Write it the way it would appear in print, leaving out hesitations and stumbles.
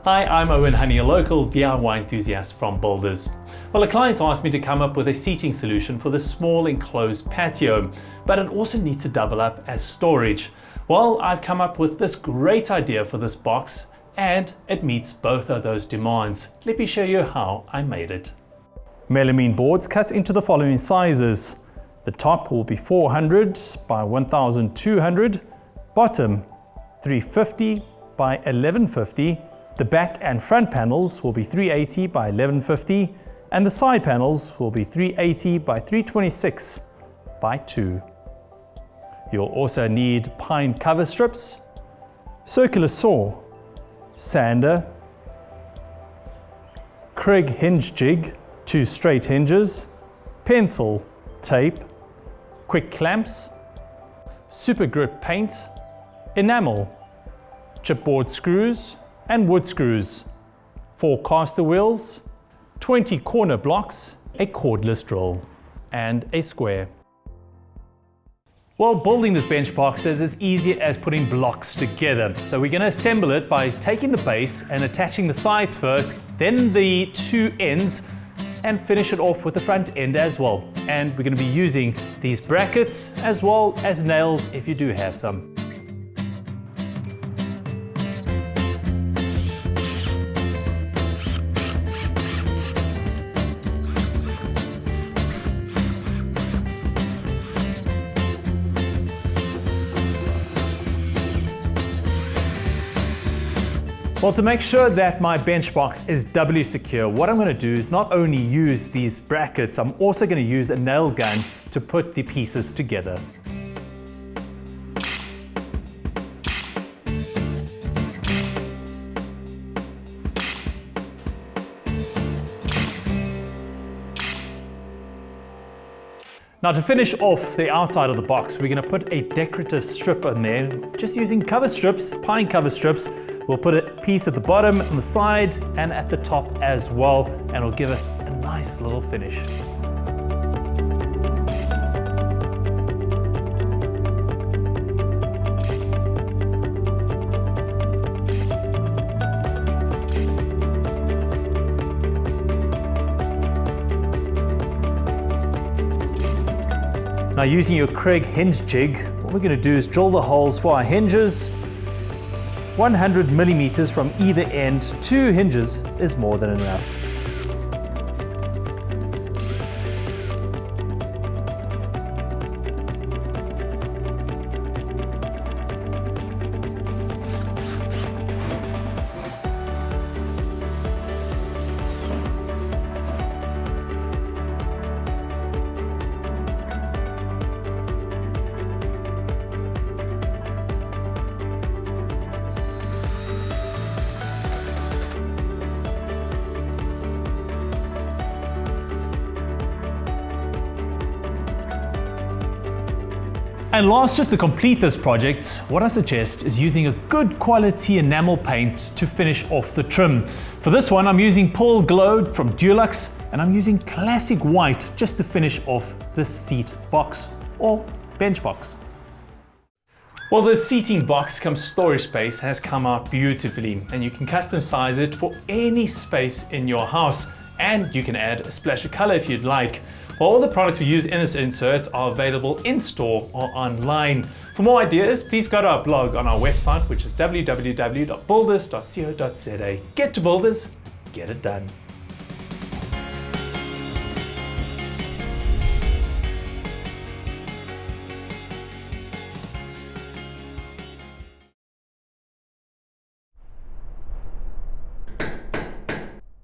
Hi, I'm Owen Honey, a local DIY enthusiast from Builders. Well, a client asked me to come up with a seating solution for this small enclosed patio, but it also needs to double up as storage. Well, I've come up with this great idea for this box, and it meets both of those demands. Let me show you how I made it. Melamine boards cut into the following sizes. The top will be 400 by 1200, bottom 350 by 1150, the back and front panels will be 380 by 1150, and the side panels will be 380 by 326 by 2. You'll also need pine cover strips, circular saw, sander, Kreg hinge jig, 2 straight hinges, pencil, tape, quick clamps, super grit paint, enamel, chipboard screws and wood screws, 4 caster wheels, 20 corner blocks, a cordless drill, and a square. Well, building this bench box is as easy as putting blocks together. So we're going to assemble it by taking the base and attaching the sides first, then the 2 ends, and finish it off with the front end as well. And we're going to be using these brackets as well as nails if you do have some. Well, to make sure that my bench box is doubly secure, what I'm going to do is not only use these brackets, I'm also going to use a nail gun to put the pieces together. Now, to finish off the outside of the box, we're going to put a decorative strip on there, just using cover strips, pine cover strips. We'll put a piece at the bottom, on the side, and at the top as well, and it'll give us a nice little finish. Now, using your Kreg hinge jig, what we're going to do is drill the holes for our hinges. 100 millimeters from either end, 2 hinges is more than enough. And last, just to complete this project, what I suggest is using a good quality enamel paint to finish off the trim. For this one, I'm using Pearl Glow from Dulux, and I'm using classic white just to finish off this seat box or bench box. Well, the seating box cum storage space has come out beautifully, and you can custom size it for any space in your house, and you can add a splash of color if you'd like. All the products we use in this insert are available in store or online. For more ideas, please go to our blog on our website, which is www.builders.co.za. Get to Builders, get it done.